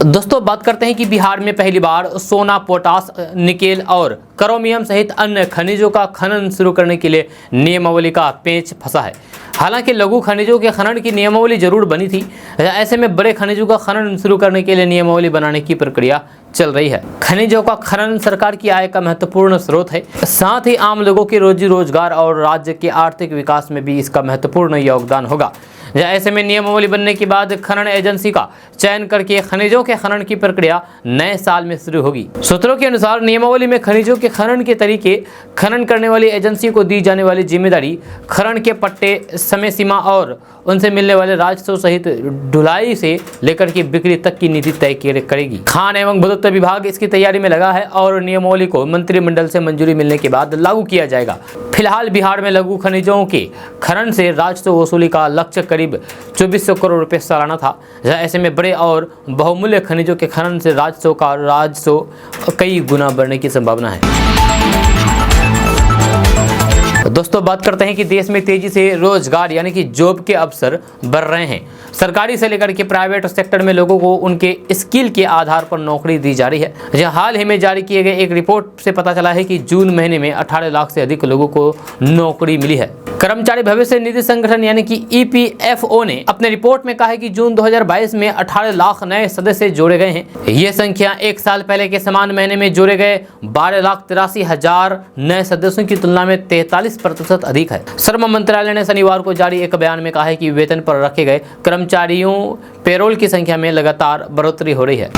दोस्तों बात करते हैं कि बिहार में पहली बार सोना, पोटास, निकेल और क्रोमियम सहित अन्य खनिजों का खनन शुरू करने के लिए नियमावली का पेंच फंसा है। हालांकि लघु खनिजों के खनन की नियमावली जरूर बनी थी, ऐसे में बड़े खनिजों का खनन शुरू करने के लिए नियमावली बनाने की प्रक्रिया चल रही है। खनिजों का खनन सरकार की आय का महत्वपूर्ण स्रोत है, साथ ही आम लोगों के रोजी रोजगार और राज्य के आर्थिक विकास में भी इसका महत्वपूर्ण योगदान होगा। ऐसे में नियमावली बनने के बाद खनन एजेंसी का चयन करके खनिजों के खनन की प्रक्रिया नए साल में शुरू होगी। सूत्रों के अनुसार नियमावली में खनिजों के खनन के तरीके, खनन करने वाली एजेंसी को दी जाने वाली जिम्मेदारी, खनन के पट्टे, समय सीमा और उनसे मिलने वाले राजस्व सहित ढुलाई से लेकर के बिक्री तक की नीति तय करेगी। खान एवं भूतत्व विभाग इसकी तैयारी में लगा है और नियमावली को मंत्रिमंडल से मंजूरी मिलने के बाद लागू किया जाएगा। फिलहाल बिहार में लघु खनिजों के खनन से राजस्व वसूली का लक्ष्य करीब 2400 करोड़ रुपए सालाना था। ऐसे में बड़े और बहुमूल्य खनिजों के खनन से राजस्व कई गुना बढ़ने की संभावना है। दोस्तों बात करते हैं कि देश में तेजी से रोजगार यानी कि जॉब के अवसर बढ़ रहे हैं। सरकारी से लेकर के प्राइवेट सेक्टर में लोगों को उनके स्किल के आधार पर नौकरी दी जा रही है। यह हाल ही में जारी किए गए एक रिपोर्ट से पता चला है कि जून महीने में 18 लाख से अधिक लोगों को नौकरी मिली है। कर्मचारी भविष्य निधि संगठन यानी कि EPFO ने अपने रिपोर्ट में कहा है कि जून 2022 में 18 लाख नए सदस्य जोड़े गए हैं। ये संख्या एक साल पहले के समान महीने में जोड़े गए 12,83,000 नए सदस्यों की तुलना में 43% अधिक है। श्रम मंत्रालय ने शनिवार को जारी एक बयान में कहा है कि वेतन पर रखे गए कर्मचारियों पेरोल की संख्या में लगातार बढ़ोतरी हो रही है।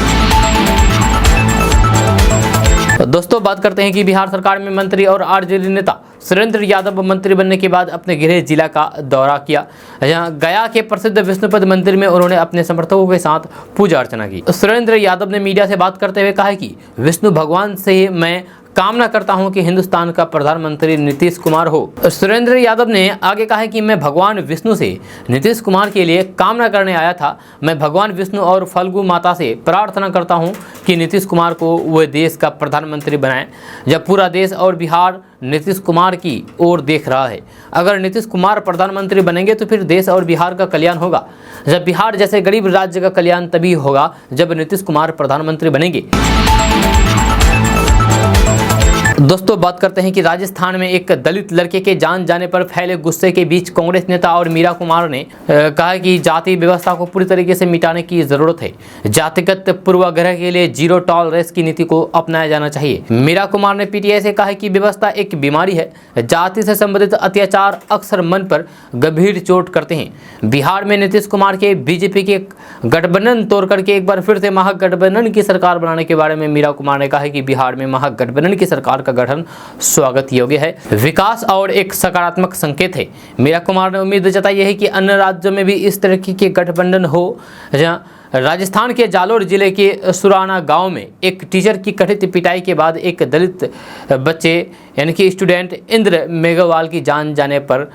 दोस्तों बात करते हैं कि बिहार सरकार में मंत्री और RJD नेता सुरेंद्र यादव मंत्री बनने के बाद अपने गृह जिला का दौरा किया। यहाँ गया के प्रसिद्ध विष्णुपद मंदिर में उन्होंने अपने समर्थकों के साथ पूजा अर्चना की। सुरेंद्र यादव ने मीडिया से बात करते हुए कहा है कि विष्णु भगवान से मैं कामना करता हूं कि हिंदुस्तान का प्रधानमंत्री नीतीश कुमार हो। सुरेंद्र यादव ने आगे कहा है कि मैं भगवान विष्णु से नीतीश कुमार के लिए कामना करने आया था। मैं भगवान विष्णु और फल्गु माता से प्रार्थना करता हूं कि नीतीश कुमार को वह देश का प्रधानमंत्री बनाएं। जब पूरा देश और बिहार नीतीश कुमार की ओर देख रहा है, अगर नीतीश कुमार प्रधानमंत्री बनेंगे तो फिर देश और बिहार का कल्याण होगा। जब बिहार जैसे गरीब राज्य का कल्याण तभी होगा जब नीतीश कुमार प्रधानमंत्री बनेंगे। दोस्तों बात करते हैं कि राजस्थान में एक दलित लड़के के जान जाने पर फैले गुस्से के बीच कांग्रेस नेता और मीरा कुमार ने कहा कि जाति व्यवस्था को पूरी तरीके से मिटाने की जरूरत है। जातिगत पूर्वाग्रह के लिए जीरो टॉलरेंस की नीति को अपनाया जाना चाहिए। मीरा कुमार ने PTI से कहा है कि व्यवस्था एक बीमारी है। जाति से संबंधित अत्याचार अक्सर मन पर गंभीर चोट करते हैं। बिहार में नीतीश कुमार के BJP के गठबंधन तोड़ करके एक बार फिर से महागठबंधन की सरकार बनाने के बारे में मीरा कुमार ने कहा है कि बिहार में महागठबंधन की सरकार गठन स्वागत योग्य है, विकास और एक सकारात्मक संकेत है। मीरा कुमार ने उम्मीद जताई है कि अन्य राज्यों में भी इस तरह के गठबंधन हो। राजस्थान के जालोर जिले के सुराना गांव में एक टीचर की कथित पिटाई के बाद एक दलित बच्चे यानी कि स्टूडेंट इंद्र मेघवाल की जान जाने पर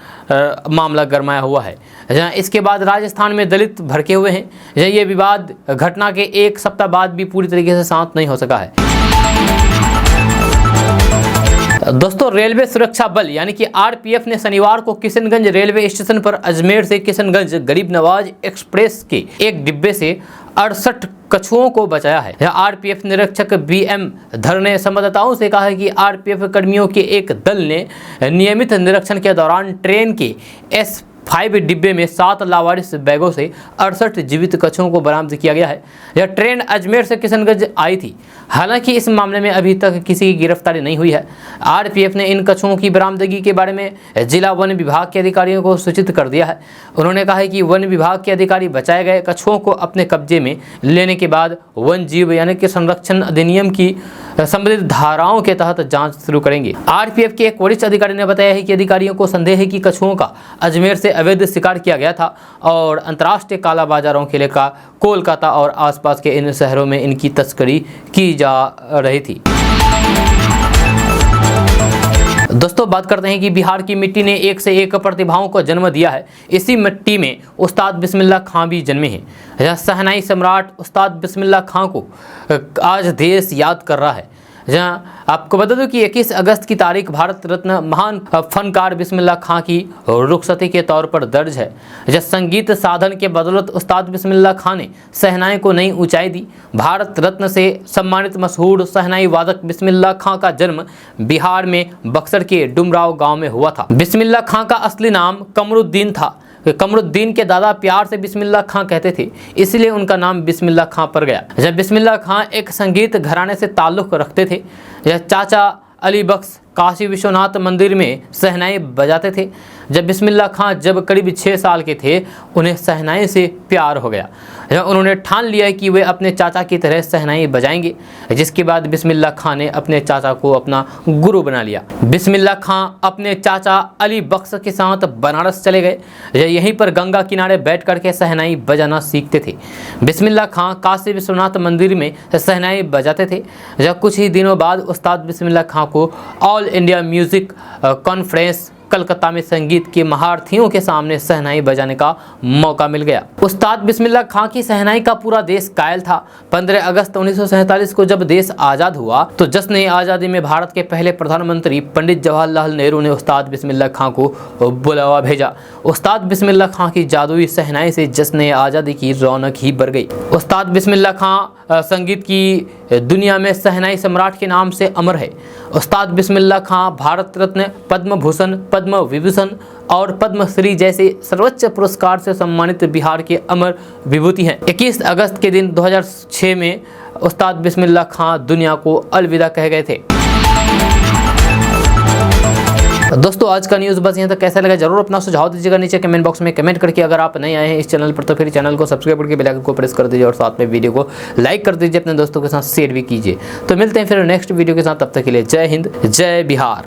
मामला गरमाया हुआ है। इसके बाद राजस्थान में दलित भड़के हुए हैं। ये विवाद घटना के एक सप्ताह बाद भी पूरी तरीके से शांत नहीं हो सका है। दोस्तों रेलवे सुरक्षा बल यानी कि RPF ने शनिवार को किशनगंज रेलवे स्टेशन पर अजमेर से किशनगंज गरीब नवाज एक्सप्रेस के एक डिब्बे से 68 कछुओं को बचाया है। RPF निरीक्षक BM धर ने संवाददाताओं से कहा है कि RPF कर्मियों के एक दल ने नियमित निरीक्षण के दौरान ट्रेन के 5 डिब्बे में 7 लावारिस बैगों से 68 जीवित कछुओं को बरामद किया गया है। यह ट्रेन अजमेर से किशनगंज आई थी। हालांकि इस मामले में अभी तक किसी की गिरफ्तारी नहीं हुई है। आरपीएफ ने इन कछुओं की बरामदगी के बारे में जिला वन विभाग के अधिकारियों को सूचित कर दिया है। उन्होंने कहा है कि वन विभाग के अधिकारी बचाए गए कछुओं को अपने कब्जे में लेने के बाद वन जीव यानी कि संरक्षण अधिनियम की संबंधित धाराओं के तहत जांच शुरू करेंगे। आरपीएफ के एक वरिष्ठ अधिकारी ने बताया है कि अधिकारियों को संदेह है कि कछुओं का अजमेर से अवैध शिकार किया गया था और अंतर्राष्ट्रीय काला बाजारों के लिए कोलकाता और आसपास के इन शहरों में इनकी तस्करी की जा रही थी। दोस्तों बात करते हैं कि बिहार की मिट्टी ने एक से एक प्रतिभाओं को जन्म दिया है। इसी मिट्टी में उस्ताद बिस्मिल्लाह खां भी जन्मे हैं। यह शहनाई सम्राट उस्ताद बिस्मिल्लाह खां को आज देश याद कर रहा है। जहाँ आपको बता दूं कि 21 अगस्त की तारीख भारत रत्न महान फनकार बिस्मिल्लाह खां की रुखसती के तौर पर दर्ज है। जब संगीत साधन के बदौलत उस्ताद बिस्मिल्लाह खां ने शहनाई को नई ऊंचाई दी। भारत रत्न से सम्मानित मशहूर शहनाई वादक बिस्मिल्लाह खां का जन्म बिहार में बक्सर के डुमराव गांव में हुआ था। बिस्मिल्लाह खां का असली नाम कमरुद्दीन था। कमरुद्दीन के दादा प्यार से बिस्मिल्लाह खां कहते थे, इसलिए उनका नाम बिस्मिल्लाह खां पड़ गया। जब बिस्मिल्लाह खां एक संगीत घराने से ताल्लुक़ रखते थे। यह चाचा अली बख्श काशी विश्वनाथ मंदिर में शहनाई बजाते थे। जब बिस्मिल्लाह खां जब करीब 6 साल के थे, उन्हें शहनाई से प्यार हो गया। उन्होंने ठान लिया कि वे अपने चाचा की तरह शहनाई बजाएंगे, जिसके बाद बिस्मिल्लाह खां ने अपने चाचा को अपना गुरु बना लिया। बिस्मिल्लाह खां अपने चाचा अली बख्श के साथ बनारस चले गए। यहीं पर गंगा किनारे बैठ कर के शहनाई बजाना सीखते थे। बिस्मिल्लाह खां काशी विश्वनाथ मंदिर में शहनाई बजाते थे। जब कुछ ही दिनों बाद उस्ताद बिस्मिल्लाह खां को all India music conference Calcutta में संगीत के महारथियों के सामने शहनाई बजाने का मौका मिल गया। उस्ताद बिस्मिल्लाह खां की शहनाई का पूरा देश कायल था। 15 अगस्त 1947 को जब देश आज़ाद हुआ तो जश्न आज़ादी में भारत के पहले प्रधानमंत्री पंडित जवाहरलाल नेहरू ने उस्ताद बिस्मिल्लाह खां को बुलावा भेजा। उस्ताद बिस्मिल्लाह खां की जादुई शहनाई से जश्न आज़ादी की रौनक ही बढ़ गई। उस्ताद बिस्मिल्लाह खां संगीत की दुनिया में शहनाई सम्राट के नाम से अमर है। उस्ताद बिस्मिल्लाह खां भारत रत्न, पद्म भूषण, पद्म विभूषण और पद्मश्री जैसे सर्वोच्च पुरस्कार से सम्मानित बिहार के अमर विभूति हैं। 21 अगस्त के दिन 2006 में उस्ताद बिस्मिल्लाह खां दुनिया को अलविदा कह गए थे। दोस्तों आज का न्यूज़ बस यहाँ तक। कैसा लगा जरूर अपना सुझाव दीजिएगा नीचे कमेंट बॉक्स में कमेंट करके। अगर आप नए आए हैं इस चैनल पर तो फिर चैनल को सब्सक्राइब करके बेल आइकन को प्रेस कर दीजिए और साथ में वीडियो को लाइक कर दीजिए, अपने दोस्तों के साथ शेयर भी कीजिए। तो मिलते हैं फिर नेक्स्ट वीडियो के साथ, तब तक के लिए जय हिंद जय बिहार।